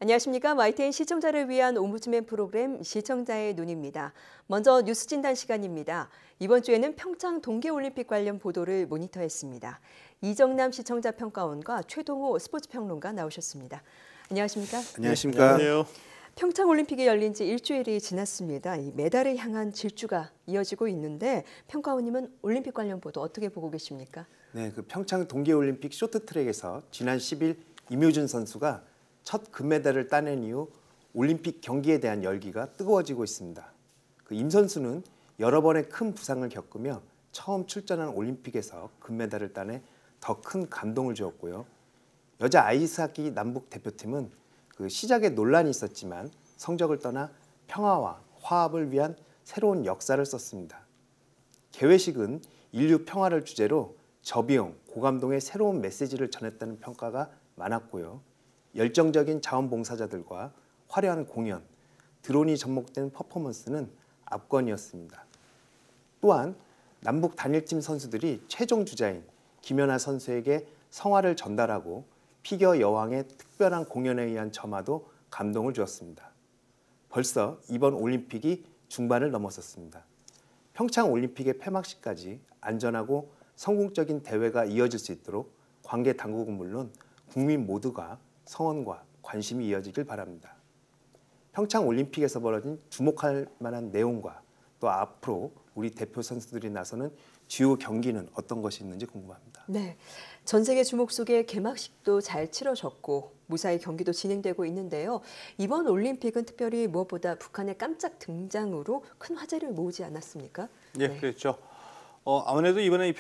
안녕하십니까. YTN 시청자를 위한 옴부ds맨 프로그램 시청자의 눈입니다. 먼저 뉴스 진단 시간입니다. 이번 주에는 평창 동계올림픽 관련 보도를 모니터했습니다. 이정남 시청자 평가원과 최동호 스포츠 평론가 나오셨습니다. 안녕하십니까? 안녕하십니까? 안녕하세요. 평창올림픽이 열린 지 일주일이 지났습니다. 이 메달을 향한 질주가 이어지고 있는데 평가원님은 올림픽 관련 보도 어떻게 보고 계십니까? 네, 그 평창 동계올림픽 쇼트트랙에서 지난 10일 임효준 선수가 첫 금메달을 따낸 이후 올림픽 경기에 대한 열기가 뜨거워지고 있습니다. 그 임 선수는 여러 번의 큰 부상을 겪으며 처음 출전한 올림픽에서 금메달을 따내 더 큰 감동을 주었고요. 여자 아이스하키 남북 대표팀은 그 시작에 논란이 있었지만 성적을 떠나 평화와 화합을 위한 새로운 역사를 썼습니다. 개회식은 인류 평화를 주제로 저비용, 고감동의 새로운 메시지를 전했다는 평가가 많았고요. 열정적인 자원봉사자들과 화려한 공연, 드론이 접목된 퍼포먼스는 압권이었습니다. 또한 남북 단일팀 선수들이 최종 주자인 김연아 선수에게 성화를 전달하고 피겨 여왕의 특별한 공연에 의한 점화도 감동을 주었습니다. 벌써 이번 올림픽이 중반을 넘어섰습니다. 평창 올림픽의 폐막식까지 안전하고 성공적인 대회가 이어질 수 있도록 관계 당국은 물론 국민 모두가 성원과 관심이 이어지길 바랍니다. 평창 올림픽에서 벌어진 주목할 만한 내용과 또 앞으로 우리 대표 선수들이 나서는 주요 경기는 어떤 것이 있는지 궁금합니다. 네, 전 세계 주목 속에 개막식도 잘 치러졌고 무사히 경기도 진행되고 있는데요. 이번 올림픽은 특별히 무엇보다 북한의 깜짝 등장으로 큰 화제를 모으지 않았습니까? 네, 그렇죠. 아무래도 이번에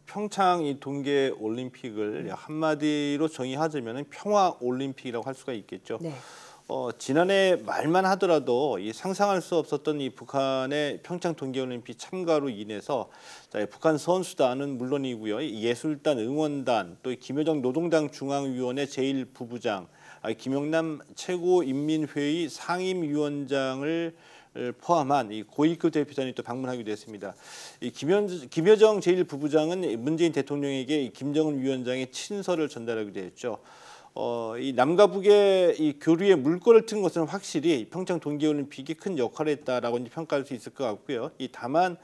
평창 이 동계 올림픽을 한마디로 정의하자면 평화 올림픽이라고 할 수가 있겠죠. 네. 지난해 말만 하더라도 상상할 수 없었던 이 북한의 평창 동계올림픽 참가로 인해서 북한 선수단은 물론이고요, 예술단, 응원단, 또 김여정 노동당 중앙위원회 제1부부장, 김영남 최고인민회의 상임위원장을 포함한 이 고위급 대표단이 또 방문하기도 했습니다. 이 김여정 제1부부장은 문재인 대통령에게 김정은 위원장의 친서를 전달하기도 했죠. 이 남과 북의 이 교류에 물꼬를 튼 것은 확실히 평창 동계올림픽이 큰 역할을 했다라고 평가할 수 있을 것 같고요. 다만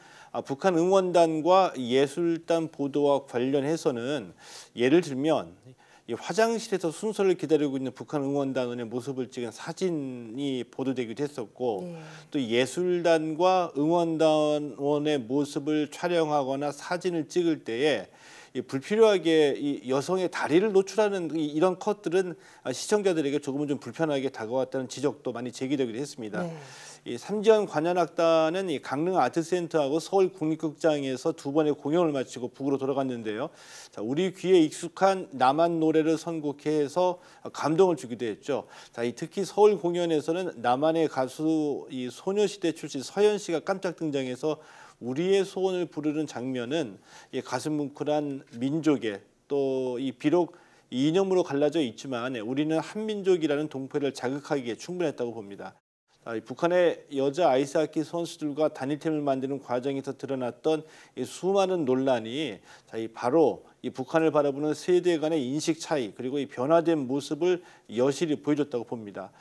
북한 응원단과 예술단 보도와 관련해서는 예를 들면 이 화장실에서 순서를 기다리고 있는 북한 응원단원의 모습을 찍은 사진이 보도되기도 했었고, 네. 또 예술단과 응원단원의 모습을 촬영하거나 사진을 찍을 때에 불필요하게 이 여성의 다리를 노출하는 이런 컷들은 시청자들에게 조금은 좀 불편하게 다가왔다는 지적도 많이 제기되기도 했습니다. 네. 이 삼지연 관현악단은 이 강릉 아트센터하고 서울 국립극장에서 두 번의 공연을 마치고 북으로 돌아갔는데요. 자, 우리 귀에 익숙한 남한 노래를 선곡해서 감동을 주기도 했죠. 자, 특히 서울 공연에서는 남한의 가수 이 소녀시대 출신 서현 씨가 깜짝 등장해서 우리의 소원을 부르는 장면은 이 가슴 뭉클한 민족의 또 이 비록 이념으로 갈라져 있지만 우리는 한민족이라는 동포를 자극하기에 충분했다고 봅니다. 북한의 여자 아이스하키 선수들과 단일팀을 만드는 과정에서 드러났던 이 수많은 논란이 바로 이 북한을 바라보는 세대 간의 인식 차이 그리고 이 변화된 모습을 여실히 보여줬다고 봅니다.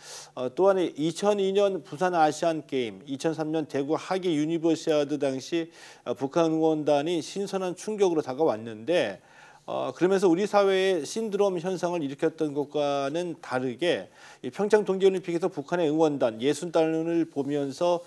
또한 2002년 부산 아시안 게임, 2003년 대구 하계 유니버시아드 당시 북한 응원단이 신선한 충격으로 다가왔는데 그러면서 우리 사회의 신드롬 현상을 일으켰던 것과는 다르게 이 평창 동계올림픽에서 북한의 응원단, 예술단을 보면서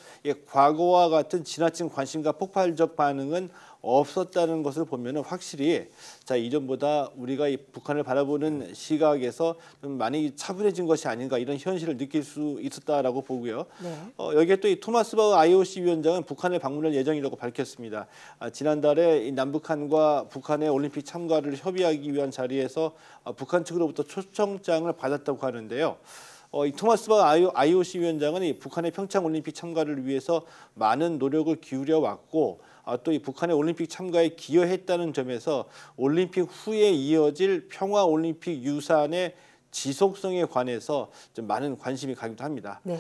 과거와 같은 지나친 관심과 폭발적 반응은 없었다는 것을 보면 확실히 이전보다 우리가 이 북한을 바라보는 시각에서 좀 많이 차분해진 것이 아닌가 이런 현실을 느낄 수 있었다라고 보고요. 네. 여기에 또 이 토마스 바흐 IOC 위원장은 북한을 방문할 예정이라고 밝혔습니다. 지난달에 이 남북한과 북한의 올림픽 참가를 협의하기 위한 자리에서 북한 측으로부터 초청장을 받았다고 하는데요. 이 토마스 바흐 IOC 위원장은 이 북한의 평창 올림픽 참가를 위해서 많은 노력을 기울여 왔고 또 이 북한의 올림픽 참가에 기여했다는 점에서 올림픽 후에 이어질 평화 올림픽 유산의 지속성에 관해서 좀 많은 관심이 가기도 합니다. 네.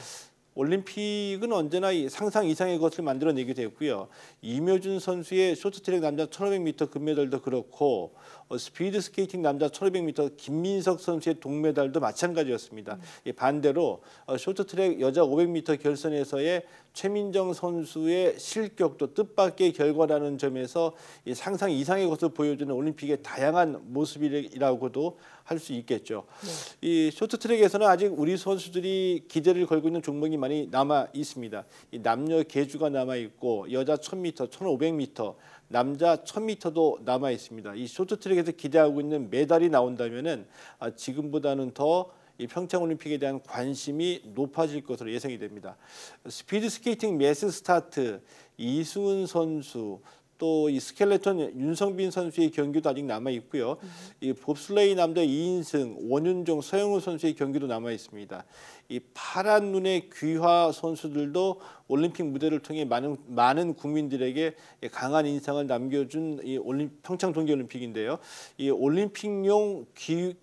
올림픽은 언제나 이 상상 이상의 것을 만들어내게 됐고요. 이묘준 선수의 쇼트트랙 남자 1500m 금메달도 그렇고 스피드 스케이팅 남자 1500m 김민석 선수의 동메달도 마찬가지였습니다. 반대로 쇼트트랙 여자 500m 결선에서의 최민정 선수의 실격도 뜻밖의 결과라는 점에서 이 상상 이상의 것을 보여주는 올림픽의 다양한 모습이라고도 할 수 있겠죠. 네. 이 쇼트트랙에서는 아직 우리 선수들이 기대를 걸고 있는 종목이 많이 남아 있습니다. 이 남녀 계주가 남아 있고 여자 1000m, 1500m, 남자 1000m도 남아 있습니다. 이 쇼트트랙에서 기대하고 있는 메달이 나온다면은 지금보다는 더 이 평창올림픽에 대한 관심이 높아질 것으로 예상이 됩니다. 스피드 스케이팅 매스 스타트 이승훈 선수 또 이 스켈레톤 윤성빈 선수의 경기도 아직 남아 있고요. 이 봅슬레이 남자 이인승, 원윤종, 서영우 선수의 경기도 남아 있습니다. 이 파란 눈의 귀화 선수들도 올림픽 무대를 통해 많은 국민들에게 강한 인상을 남겨준 이 평창 동계올림픽인데요. 이 올림픽용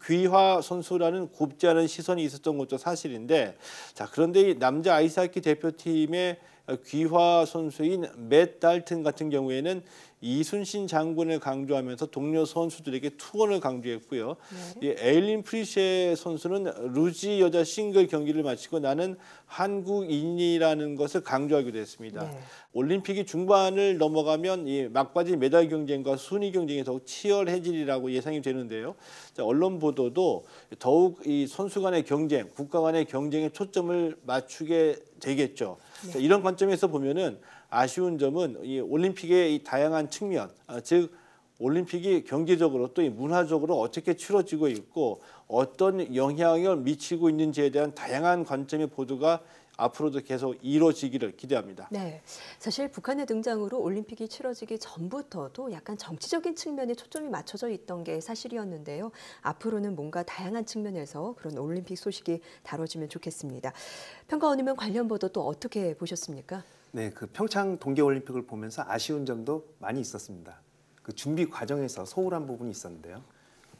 귀화 선수라는 곱지 않은 시선이 있었던 것도 사실인데, 자 그런데 이 남자 아이스하키 대표팀의 귀화 선수인 맷 달튼 같은 경우에는 이순신 장군을 강조하면서 동료 선수들에게 투혼을 강조했고요. 네. 이 에일린 프리셰 선수는 루지 여자 싱글 경기를 마치고 나는 한국인이라는 것을 강조하기도 했습니다. 네. 올림픽이 중반을 넘어가면 이 막바지 메달 경쟁과 순위 경쟁이 더욱 치열해지리라고 예상이 되는데요. 자, 언론 보도도 더욱 이 선수 간의 경쟁, 국가 간의 경쟁에 초점을 맞추게 되겠죠. 네. 자, 이런 관점에서 보면은 아쉬운 점은 이 올림픽의 이 다양한 측면, 즉 올림픽이 경제적으로 또 이 문화적으로 어떻게 치러지고 있고 어떤 영향을 미치고 있는지에 대한 다양한 관점의 보도가 앞으로도 계속 이루어지기를 기대합니다. 네, 사실 북한의 등장으로 올림픽이 치러지기 전부터도 약간 정치적인 측면에 초점이 맞춰져 있던 게 사실이었는데요. 앞으로는 뭔가 다양한 측면에서 그런 올림픽 소식이 다뤄지면 좋겠습니다. 평가원님은 관련 보도 또 어떻게 보셨습니까? 네, 그 평창 동계올림픽을 보면서 아쉬운 점도 많이 있었습니다. 그 준비 과정에서 소홀한 부분이 있었는데요.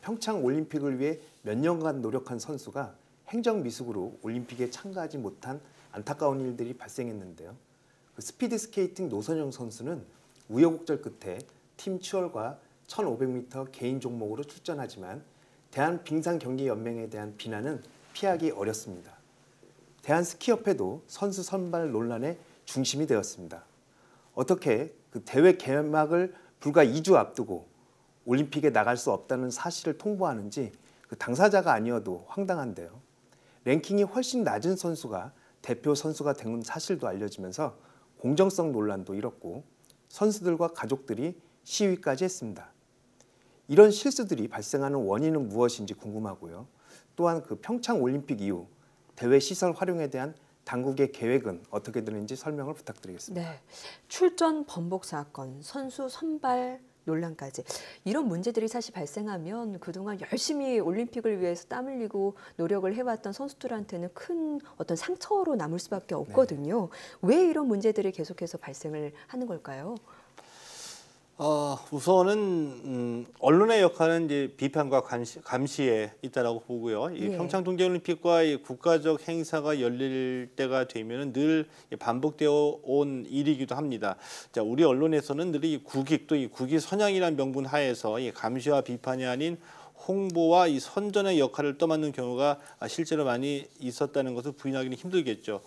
평창 올림픽을 위해 몇 년간 노력한 선수가 행정 미숙으로 올림픽에 참가하지 못한 안타까운 일들이 발생했는데요. 그 스피드 스케이팅 노선영 선수는 우여곡절 끝에 팀 추월과 1500m 개인 종목으로 출전하지만 대한빙상경기연맹에 대한 비난은 피하기 어렵습니다. 대한스키협회도 선수 선발 논란의 중심이 되었습니다. 어떻게 그 대회 개막을 불과 2주 앞두고 올림픽에 나갈 수 없다는 사실을 통보하는지 그 당사자가 아니어도 황당한데요. 랭킹이 훨씬 낮은 선수가 대표 선수가 된 사실도 알려지면서 공정성 논란도 일었고 선수들과 가족들이 시위까지 했습니다. 이런 실수들이 발생하는 원인은 무엇인지 궁금하고요. 또한 그 평창 올림픽 이후 대회 시설 활용에 대한 당국의 계획은 어떻게 되는지 설명을 부탁드리겠습니다. 네, 출전 번복 사건, 선수 선발 논란까지 이런 문제들이 사실 발생하면 그동안 열심히 올림픽을 위해서 땀 흘리고 노력을 해왔던 선수들한테는 큰 어떤 상처로 남을 수밖에 없거든요. 네. 왜 이런 문제들이 계속해서 발생을 하는 걸까요? 우선은 언론의 역할은 이제 비판과 감시에 있다라고 보고요. 이 예. 평창 동계올림픽과 이 국가적 행사가 열릴 때가 되면은 늘 반복되어 온 일이기도 합니다. 자, 우리 언론에서는 늘 이 국익 또 이 국위 선양이라는 명분 하에서 이 감시와 비판이 아닌 홍보와 이 선전의 역할을 떠맡는 경우가 실제로 많이 있었다는 것을 부인하기는 힘들겠죠.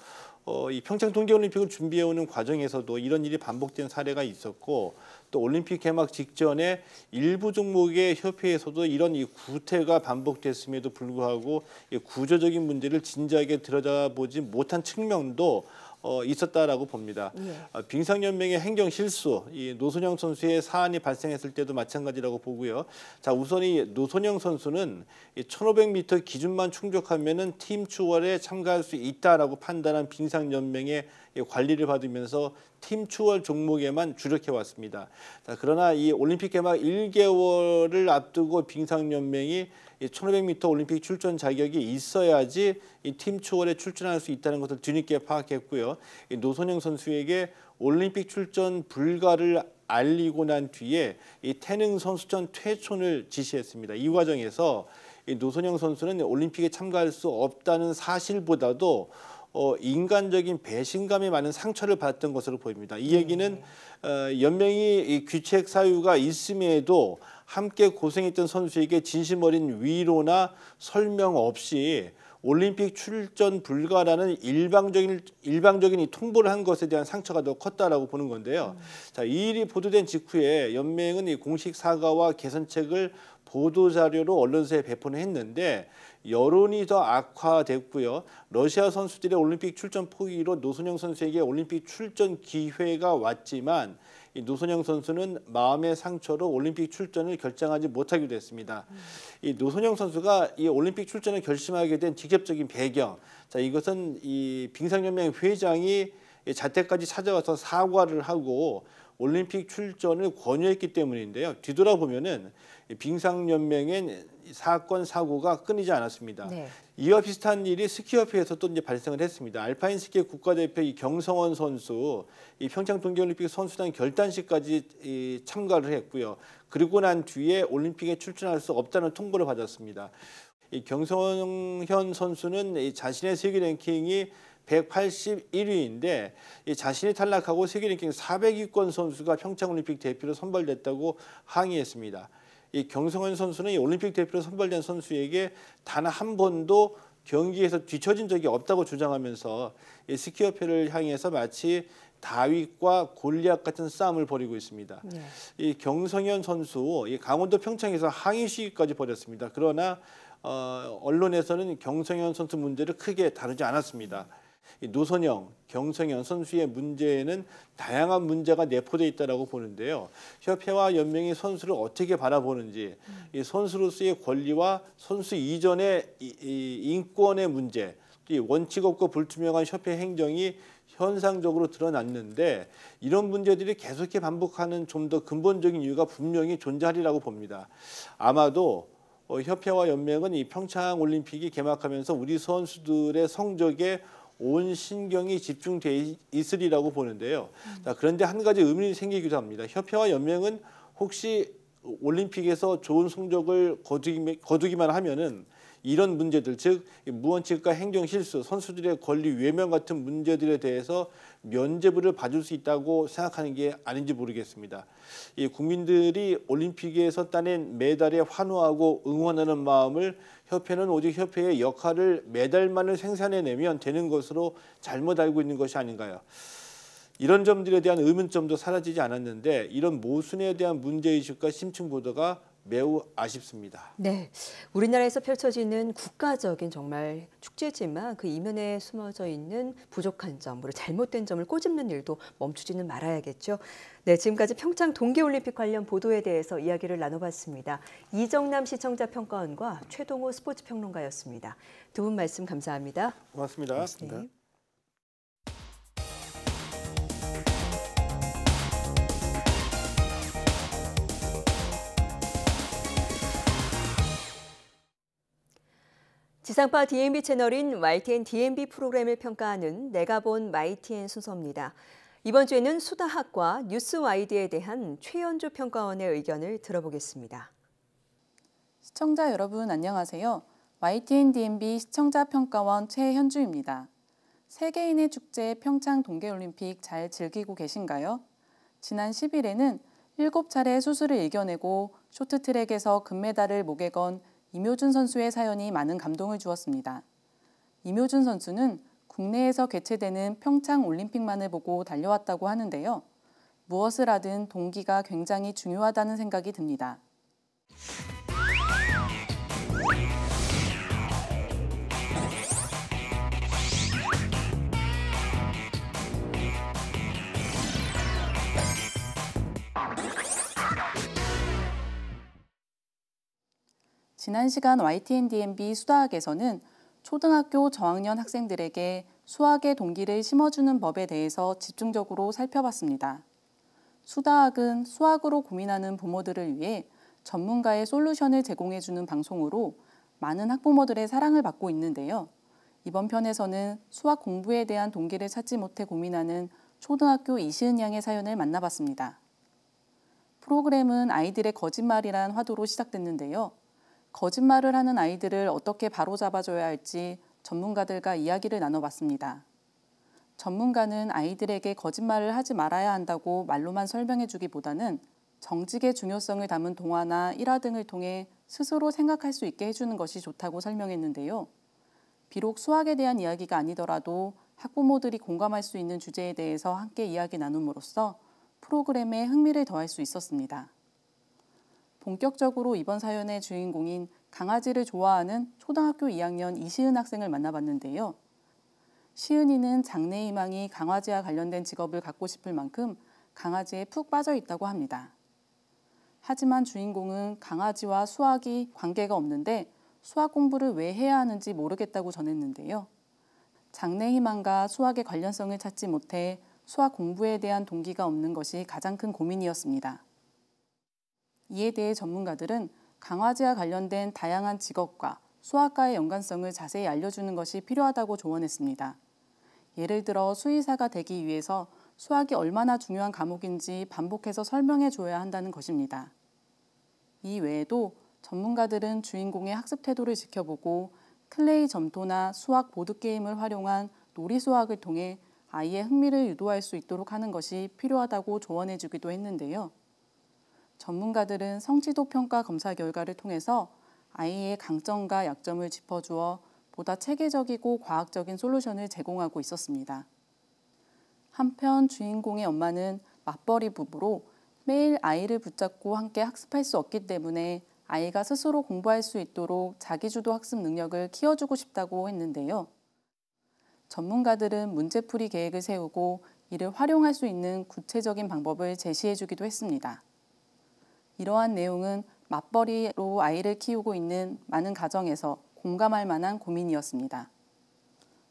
이 평창 동계올림픽을 준비해오는 과정에서도 이런 일이 반복된 사례가 있었고 또 올림픽 개막 직전에 일부 종목의 협회에서도 이런 이 구태가 반복됐음에도 불구하고 이 구조적인 문제를 진지하게 들여다보지 못한 측면도 있었다라고 봅니다. 예. 빙상연맹의 행정 실수, 이 노선영 선수의 사안이 발생했을 때도 마찬가지라고 보고요. 자, 우선 이 노선영 선수는 이 1500m 기준만 충족하면은 팀 추월에 참가할 수 있다라고 판단한 빙상연맹의 관리를 받으면서 팀 추월 종목에만 주력해 왔습니다. 자, 그러나 이 올림픽 개막 1개월을 앞두고 빙상연맹이 이 1500m 올림픽 출전 자격이 있어야지 이 팀 추월에 출전할 수 있다는 것을 뒤늦게 파악했고요. 이 노선영 선수에게 올림픽 출전 불가를 알리고 난 뒤에 이 태능 선수촌 퇴촌을 지시했습니다. 이 과정에서 이 노선영 선수는 올림픽에 참가할 수 없다는 사실보다도 인간적인 배신감이 많은 상처를 받았던 것으로 보입니다. 이 얘기는 연맹이 이 귀책 사유가 있음에도 함께 고생했던 선수에게 진심 어린 위로나 설명 없이 올림픽 출전 불가라는 일방적인 이 통보를 한 것에 대한 상처가 더 컸다라고 보는 건데요. 자, 이 일이 보도된 직후에 연맹은 이 공식 사과와 개선책을 보도 자료로 언론사에 배포는 했는데 여론이 더 악화됐고요. 러시아 선수들의 올림픽 출전 포기로 노선영 선수에게 올림픽 출전 기회가 왔지만 이 노선영 선수는 마음의 상처로 올림픽 출전을 결정하지 못하게 됐습니다. 이 노선영 선수가 이 올림픽 출전을 결심하게 된 직접적인 배경, 자, 이것은 이 빙상연맹 회장이 자택까지 찾아와서 사과를 하고 올림픽 출전을 권유했기 때문인데요. 뒤돌아보면은 빙상연맹엔 사건 사고가 끊이지 않았습니다. 네. 이와 비슷한 일이 스키협회에서도 이제 발생을 했습니다. 알파인 스키 국가대표 이 경성원 선수, 이 평창 동계올림픽 선수단 결단식까지 참가를 했고요. 그리고 난 뒤에 올림픽에 출전할 수 없다는 통보를 받았습니다. 이 경성현 선수는 이 자신의 세계 랭킹이 181위인데 자신이 탈락하고 세계 랭킹 400위권 선수가 평창올림픽 대표로 선발됐다고 항의했습니다. 이 경성현 선수는 이 올림픽 대표로 선발된 선수에게 단 한 번도 경기에서 뒤처진 적이 없다고 주장하면서 이 스키협회를 향해서 마치 다윗과 골리앗 같은 싸움을 벌이고 있습니다. 네. 이 경성현 선수, 이 강원도 평창에서 항의 시위까지 벌였습니다. 그러나 언론에서는 경성현 선수 문제를 크게 다루지 않았습니다. 이 노선영, 경성현 선수의 문제에는 다양한 문제가 내포되어 있다고 보는데요. 협회와 연맹이 선수를 어떻게 바라보는지, 이 선수로서의 권리와 선수 이전의 이 인권의 문제, 이 원칙 없고 불투명한 협회 행정이 현상적으로 드러났는데 이런 문제들이 계속해 반복하는 좀 더 근본적인 이유가 분명히 존재하리라고 봅니다. 아마도 협회와 연맹은 이 평창 올림픽이 개막하면서 우리 선수들의 성적에 온 신경이 집중돼 있으리라고 보는데요. 자, 그런데 한 가지 의문이 생기기도 합니다. 협회와 연맹은 혹시 올림픽에서 좋은 성적을 거두기만 하면은 이런 문제들, 즉 무원칙과 행정 실수, 선수들의 권리 외면 같은 문제들에 대해서 면죄부를 받을 수 있다고 생각하는 게 아닌지 모르겠습니다. 이 국민들이 올림픽에서 따낸 메달에 환호하고 응원하는 마음을 협회는 오직 협회의 역할을 메달만을 생산해내면 되는 것으로 잘못 알고 있는 것이 아닌가요? 이런 점들에 대한 의문점도 사라지지 않았는데 이런 모순에 대한 문제의식과 심층 보도가 매우 아쉽습니다. 네, 우리나라에서 펼쳐지는 국가적인 정말 축제지만 그 이면에 숨어져 있는 부족한 점, 그리고 잘못된 점을 꼬집는 일도 멈추지는 말아야겠죠. 네, 지금까지 평창 동계올림픽 관련 보도에 대해서 이야기를 나눠봤습니다. 이정남 시청자 평가원과 최동호 스포츠 평론가였습니다. 두 분 말씀 감사합니다. 고맙습니다. 고맙습니다. 네. 지상파 DMB 채널인 YTN DMB 프로그램을 평가하는 내가 본 YTN 순서입니다. 이번 주에는 수다학과 뉴스와이드에 대한 최연주 평가원의 의견을 들어보겠습니다. 시청자 여러분 안녕하세요. YTN DMB 시청자 평가원 최현주입니다. 세계인의 축제 평창 동계올림픽 잘 즐기고 계신가요? 지난 10일에는 7차례 수술을 이겨내고 쇼트트랙에서 금메달을 목에 건 이묘준 선수의 사연이 많은 감동을 주었습니다. 이묘준 선수는 국내에서 개최되는 평창 올림픽만을 보고 달려왔다고 하는데요. 무엇을 하든 동기가 굉장히 중요하다는 생각이 듭니다. 지난 시간 YTN DMB 수다학에서는 초등학교 저학년 학생들에게 수학의 동기를 심어주는 법에 대해서 집중적으로 살펴봤습니다. 수다학은 수학으로 고민하는 부모들을 위해 전문가의 솔루션을 제공해주는 방송으로 많은 학부모들의 사랑을 받고 있는데요. 이번 편에서는 수학 공부에 대한 동기를 찾지 못해 고민하는 초등학교 이시은 양의 사연을 만나봤습니다. 프로그램은 아이들의 거짓말이란 화두로 시작됐는데요. 거짓말을 하는 아이들을 어떻게 바로잡아줘야 할지 전문가들과 이야기를 나눠봤습니다. 전문가는 아이들에게 거짓말을 하지 말아야 한다고 말로만 설명해주기보다는 정직의 중요성을 담은 동화나 일화 등을 통해 스스로 생각할 수 있게 해주는 것이 좋다고 설명했는데요. 비록 수학에 대한 이야기가 아니더라도 학부모들이 공감할 수 있는 주제에 대해서 함께 이야기 나눔으로써 프로그램에 흥미를 더할 수 있었습니다. 본격적으로 이번 사연의 주인공인 강아지를 좋아하는 초등학교 2학년 이시은 학생을 만나봤는데요. 시은이는 장래희망이 강아지와 관련된 직업을 갖고 싶을 만큼 강아지에 푹 빠져 있다고 합니다. 하지만 주인공은 강아지와 수학이 관계가 없는데 수학 공부를 왜 해야 하는지 모르겠다고 전했는데요. 장래희망과 수학의 관련성을 찾지 못해 수학 공부에 대한 동기가 없는 것이 가장 큰 고민이었습니다. 이에 대해 전문가들은 강아지와 관련된 다양한 직업과 수학과의 연관성을 자세히 알려주는 것이 필요하다고 조언했습니다. 예를 들어 수의사가 되기 위해서 수학이 얼마나 중요한 과목인지 반복해서 설명해 줘야 한다는 것입니다. 이 외에도 전문가들은 주인공의 학습 태도를 지켜보고 클레이 점토나 수학 보드게임을 활용한 놀이 수학을 통해 아이의 흥미를 유도할 수 있도록 하는 것이 필요하다고 조언해 주기도 했는데요. 전문가들은 성취도 평가 검사 결과를 통해서 아이의 강점과 약점을 짚어주어 보다 체계적이고 과학적인 솔루션을 제공하고 있었습니다. 한편 주인공의 엄마는 맞벌이 부부로 매일 아이를 붙잡고 함께 학습할 수 없기 때문에 아이가 스스로 공부할 수 있도록 자기주도 학습 능력을 키워주고 싶다고 했는데요. 전문가들은 문제풀이 계획을 세우고 이를 활용할 수 있는 구체적인 방법을 제시해주기도 했습니다. 이러한 내용은 맞벌이로 아이를 키우고 있는 많은 가정에서 공감할 만한 고민이었습니다.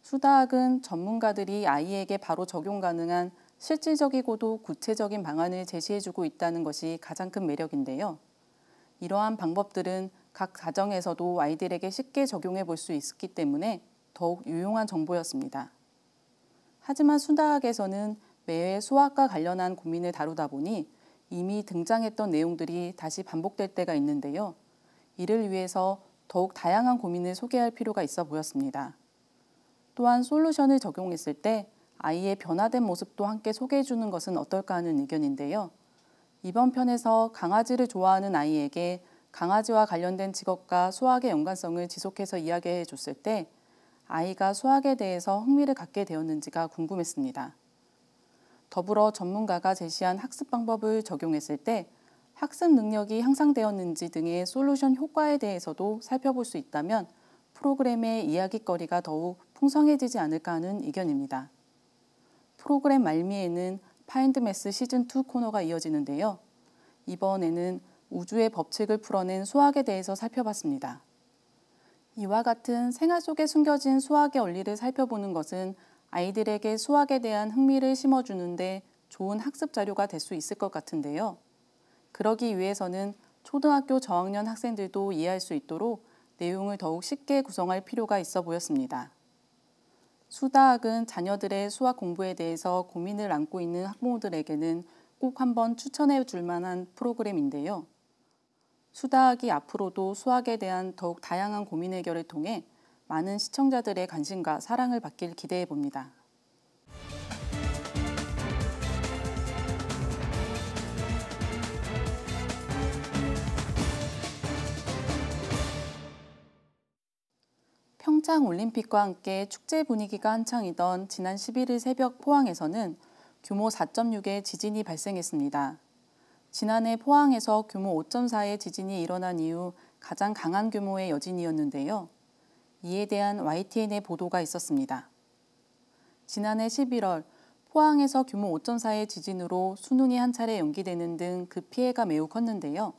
수다학은 전문가들이 아이에게 바로 적용 가능한 실질적이고도 구체적인 방안을 제시해주고 있다는 것이 가장 큰 매력인데요. 이러한 방법들은 각 가정에서도 아이들에게 쉽게 적용해 볼 수 있기 때문에 더욱 유용한 정보였습니다. 하지만 수다학에서는 매회 수학과 관련한 고민을 다루다 보니 이미 등장했던 내용들이 다시 반복될 때가 있는데요. 이를 위해서 더욱 다양한 고민을 소개할 필요가 있어 보였습니다. 또한 솔루션을 적용했을 때 아이의 변화된 모습도 함께 소개해 주는 것은 어떨까 하는 의견인데요. 이번 편에서 강아지를 좋아하는 아이에게 강아지와 관련된 직업과 수학의 연관성을 지속해서 이야기해 줬을 때 아이가 수학에 대해서 흥미를 갖게 되었는지가 궁금했습니다. 더불어 전문가가 제시한 학습 방법을 적용했을 때 학습 능력이 향상되었는지 등의 솔루션 효과에 대해서도 살펴볼 수 있다면 프로그램의 이야깃거리가 더욱 풍성해지지 않을까 하는 의견입니다. 프로그램 말미에는 파인드매스 시즌2 코너가 이어지는데요. 이번에는 우주의 법칙을 풀어낸 수학에 대해서 살펴봤습니다. 이와 같은 생활 속에 숨겨진 수학의 원리를 살펴보는 것은 아이들에게 수학에 대한 흥미를 심어주는데 좋은 학습 자료가 될 수 있을 것 같은데요. 그러기 위해서는 초등학교 저학년 학생들도 이해할 수 있도록 내용을 더욱 쉽게 구성할 필요가 있어 보였습니다. 수다학은 자녀들의 수학 공부에 대해서 고민을 안고 있는 학부모들에게는 꼭 한번 추천해 줄 만한 프로그램인데요. 수다학이 앞으로도 수학에 대한 더욱 다양한 고민 해결을 통해 많은 시청자들의 관심과 사랑을 받길 기대해 봅니다. 평창 올림픽과 함께 축제 분위기가 한창이던 지난 11일 새벽 포항에서는 규모 4.6의 지진이 발생했습니다. 지난해 포항에서 규모 5.4의 지진이 일어난 이후 가장 강한 규모의 여진이었는데요. 이에 대한 YTN의 보도가 있었습니다. 지난해 11월 포항에서 규모 5.4의 지진으로 수능이 한 차례 연기되는 등 그 피해가 매우 컸는데요.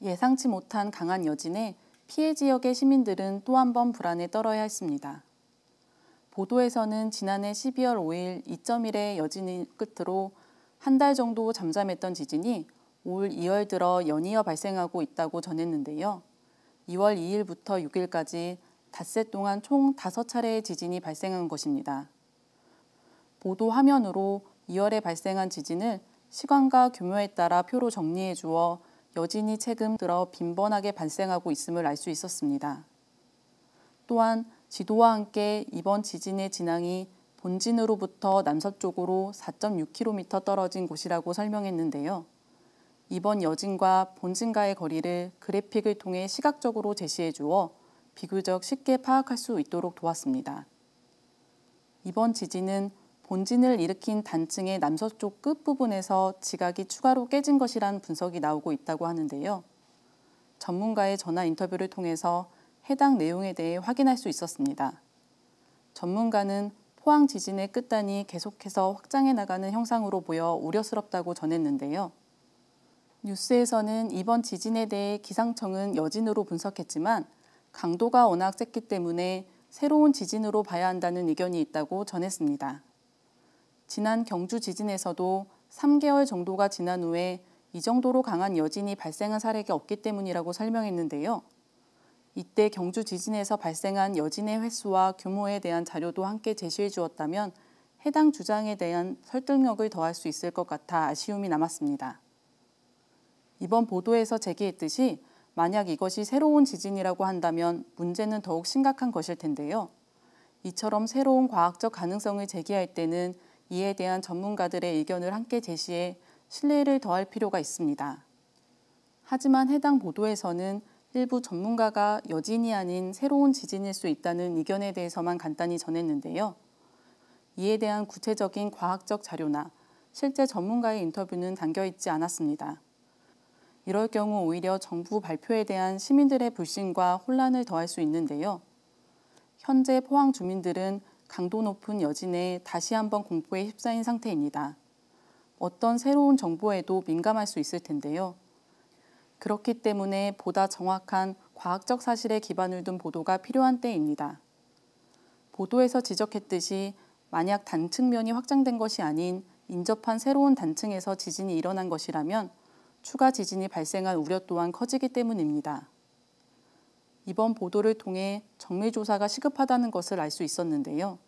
예상치 못한 강한 여진에 피해 지역의 시민들은 또 한 번 불안에 떨어야 했습니다. 보도에서는 지난해 12월 5일 2.1의 여진을 끝으로 한 달 정도 잠잠했던 지진이 올 2월 들어 연이어 발생하고 있다고 전했는데요. 2월 2일부터 6일까지 닷새 동안 총 5차례의 지진이 발생한 것입니다. 보도 화면으로 2월에 발생한 지진을 시간과 규모에 따라 표로 정리해 주어 여진이 최근 들어 빈번하게 발생하고 있음을 알 수 있었습니다. 또한 지도와 함께 이번 지진의 진앙이 본진으로부터 남서쪽으로 4.6km 떨어진 곳이라고 설명했는데요. 이번 여진과 본진과의 거리를 그래픽을 통해 시각적으로 제시해 주어 비교적 쉽게 파악할 수 있도록 도왔습니다. 이번 지진은 본진을 일으킨 단층의 남서쪽 끝부분에서 지각이 추가로 깨진 것이라는 분석이 나오고 있다고 하는데요. 전문가의 전화 인터뷰를 통해서 해당 내용에 대해 확인할 수 있었습니다. 전문가는 포항 지진의 끝단이 계속해서 확장해 나가는 형상으로 보여 우려스럽다고 전했는데요. 뉴스에서는 이번 지진에 대해 기상청은 여진으로 분석했지만 강도가 워낙 셌기 때문에 새로운 지진으로 봐야 한다는 의견이 있다고 전했습니다. 지난 경주 지진에서도 3개월 정도가 지난 후에 이 정도로 강한 여진이 발생한 사례가 없기 때문이라고 설명했는데요. 이때 경주 지진에서 발생한 여진의 횟수와 규모에 대한 자료도 함께 제시해 주었다면 해당 주장에 대한 설득력을 더할 수 있을 것 같아 아쉬움이 남았습니다. 이번 보도에서 제기했듯이 만약 이것이 새로운 지진이라고 한다면 문제는 더욱 심각한 것일 텐데요. 이처럼 새로운 과학적 가능성을 제기할 때는 이에 대한 전문가들의 의견을 함께 제시해 신뢰를 더할 필요가 있습니다. 하지만 해당 보도에서는 일부 전문가가 여진이 아닌 새로운 지진일 수 있다는 의견에 대해서만 간단히 전했는데요. 이에 대한 구체적인 과학적 자료나 실제 전문가의 인터뷰는 담겨 있지 않았습니다. 이럴 경우 오히려 정부 발표에 대한 시민들의 불신과 혼란을 더할 수 있는데요. 현재 포항 주민들은 강도 높은 여진에 다시 한번 공포에 휩싸인 상태입니다. 어떤 새로운 정보에도 민감할 수 있을 텐데요. 그렇기 때문에 보다 정확한 과학적 사실에 기반을 둔 보도가 필요한 때입니다. 보도에서 지적했듯이 만약 단층면이 확장된 것이 아닌 인접한 새로운 단층에서 지진이 일어난 것이라면 추가 지진이 발생할 우려 또한 커지기 때문입니다. 이번 보도를 통해 정밀조사가 시급하다는 것을 알 수 있었는데요.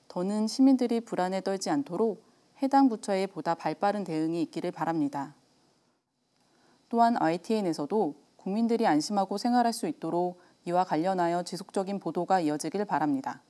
더는 시민들이 불안에 떨지 않도록 해당 부처에 보다 발빠른 대응이 있기를 바랍니다. 또한 YTN에서도 국민들이 안심하고 생활할 수 있도록 이와 관련하여 지속적인 보도가 이어지길 바랍니다.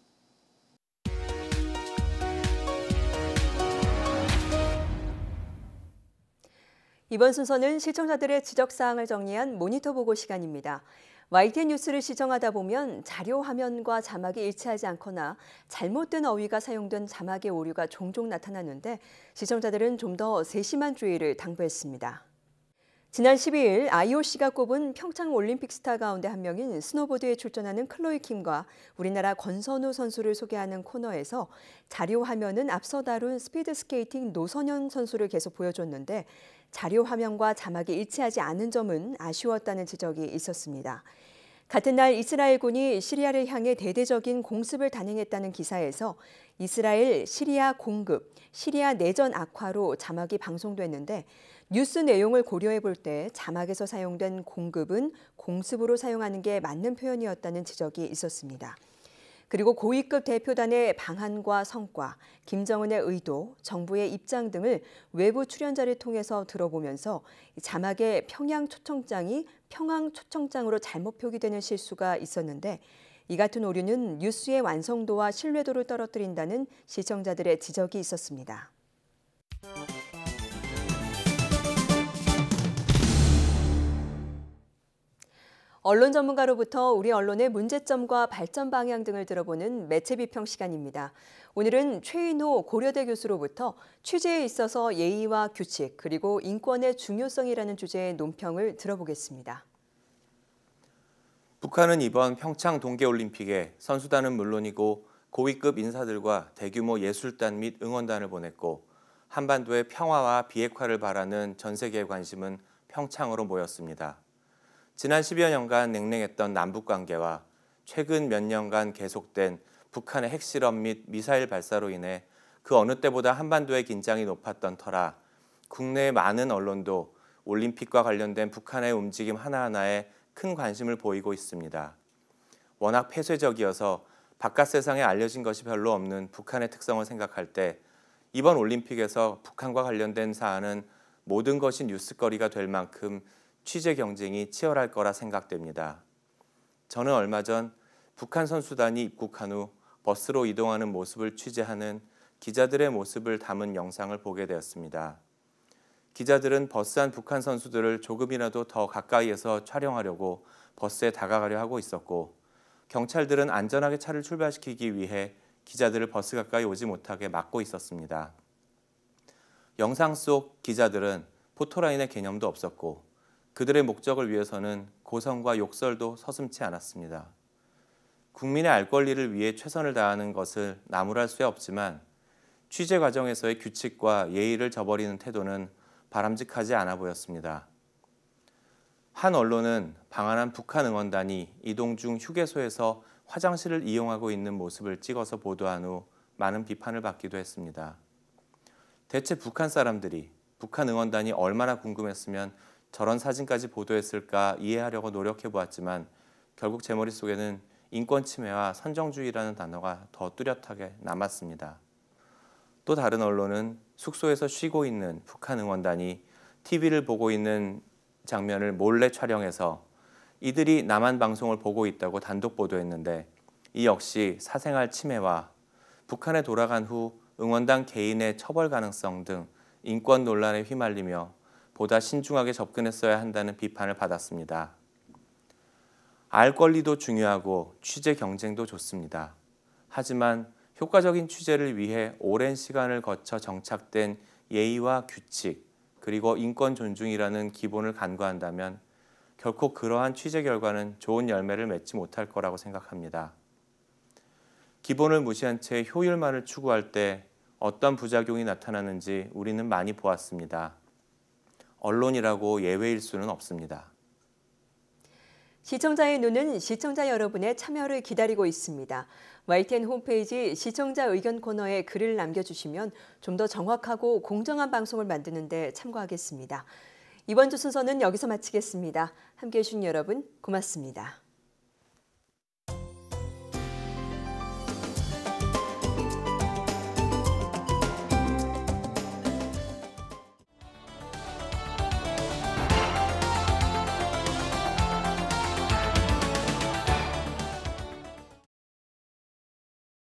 이번 순서는 시청자들의 지적사항을 정리한 모니터 보고 시간입니다. YTN 뉴스를 시청하다 보면 자료 화면과 자막이 일치하지 않거나 잘못된 어휘가 사용된 자막의 오류가 종종 나타나는데 시청자들은 좀 더 세심한 주의를 당부했습니다. 지난 12일 IOC가 꼽은 평창 올림픽 스타 가운데 한 명인 스노보드에 출전하는 클로이 킴과 우리나라 권선우 선수를 소개하는 코너에서 자료 화면은 앞서 다룬 스피드스케이팅 노선현 선수를 계속 보여줬는데 자료 화면과 자막이 일치하지 않은 점은 아쉬웠다는 지적이 있었습니다. 같은 날 이스라엘군이 시리아를 향해 대대적인 공습을 단행했다는 기사에서 이스라엘 시리아 공급, 시리아 내전 악화로 자막이 방송됐는데 뉴스 내용을 고려해 볼 때 자막에서 사용된 공급은 공습으로 사용하는 게 맞는 표현이었다는 지적이 있었습니다. 그리고 고위급 대표단의 방한과 성과, 김정은의 의도, 정부의 입장 등을 외부 출연자를 통해서 들어보면서 자막의 평양 초청장이 평항 초청장으로 잘못 표기되는 실수가 있었는데 이 같은 오류는 뉴스의 완성도와 신뢰도를 떨어뜨린다는 시청자들의 지적이 있었습니다. 언론 전문가로부터 우리 언론의 문제점과 발전 방향 등을 들어보는 매체 비평 시간입니다. 오늘은 최인호 고려대 교수로부터 취재에 있어서 예의와 규칙 그리고 인권의 중요성이라는 주제의 논평을 들어보겠습니다. 북한은 이번 평창 동계올림픽에 선수단은 물론이고 고위급 인사들과 대규모 예술단 및 응원단을 보냈고 한반도의 평화와 비핵화를 바라는 전 세계의 관심은 평창으로 모였습니다. 지난 10여 년간 냉랭했던 남북관계와 최근 몇 년간 계속된 북한의 핵실험 및 미사일 발사로 인해 그 어느 때보다 한반도의 긴장이 높았던 터라 국내의 많은 언론도 올림픽과 관련된 북한의 움직임 하나하나에 큰 관심을 보이고 있습니다. 워낙 폐쇄적이어서 바깥 세상에 알려진 것이 별로 없는 북한의 특성을 생각할 때 이번 올림픽에서 북한과 관련된 사안은 모든 것이 뉴스거리가 될 만큼 취재 경쟁이 치열할 거라 생각됩니다. 저는 얼마 전 북한 선수단이 입국한 후 버스로 이동하는 모습을 취재하는 기자들의 모습을 담은 영상을 보게 되었습니다. 기자들은 버스 안 북한 선수들을 조금이라도 더 가까이에서 촬영하려고 버스에 다가가려 하고 있었고, 경찰들은 안전하게 차를 출발시키기 위해 기자들을 버스 가까이 오지 못하게 막고 있었습니다. 영상 속 기자들은 포토라인의 개념도 없었고, 그들의 목적을 위해서는 고성과 욕설도 서슴지 않았습니다. 국민의 알 권리를 위해 최선을 다하는 것을 나무랄 수 없지만 취재 과정에서의 규칙과 예의를 저버리는 태도는 바람직하지 않아 보였습니다. 한 언론은 방한한 북한 응원단이 이동 중 휴게소에서 화장실을 이용하고 있는 모습을 찍어서 보도한 후 많은 비판을 받기도 했습니다. 대체 북한 사람들이 북한 응원단이 얼마나 궁금했으면 저런 사진까지 보도했을까 이해하려고 노력해 보았지만 결국 제 머릿속에는 인권 침해와 선정주의라는 단어가 더 뚜렷하게 남았습니다. 또 다른 언론은 숙소에서 쉬고 있는 북한 응원단이 TV를 보고 있는 장면을 몰래 촬영해서 이들이 남한 방송을 보고 있다고 단독 보도했는데, 이 역시 사생활 침해와 북한에 돌아간 후 응원단 개인의 처벌 가능성 등 인권 논란에 휘말리며 보다 신중하게 접근했어야 한다는 비판을 받았습니다. 알 권리도 중요하고 취재 경쟁도 좋습니다. 하지만 효과적인 취재를 위해 오랜 시간을 거쳐 정착된 예의와 규칙, 그리고 인권 존중이라는 기본을 간과한다면 결코 그러한 취재 결과는 좋은 열매를 맺지 못할 거라고 생각합니다. 기본을 무시한 채 효율만을 추구할 때 어떤 부작용이 나타나는지 우리는 많이 보았습니다. 언론이라고 예외일 수는 없습니다. 시청자의 눈은 시청자 여러분의 참여를 기다리고 있습니다. YTN 홈페이지 시청자 의견 코너에 글을 남겨주시면 좀 더 정확하고 공정한 방송을 만드는 데 참고하겠습니다. 이번 주 순서는 여기서 마치겠습니다. 함께해 주신 여러분 고맙습니다.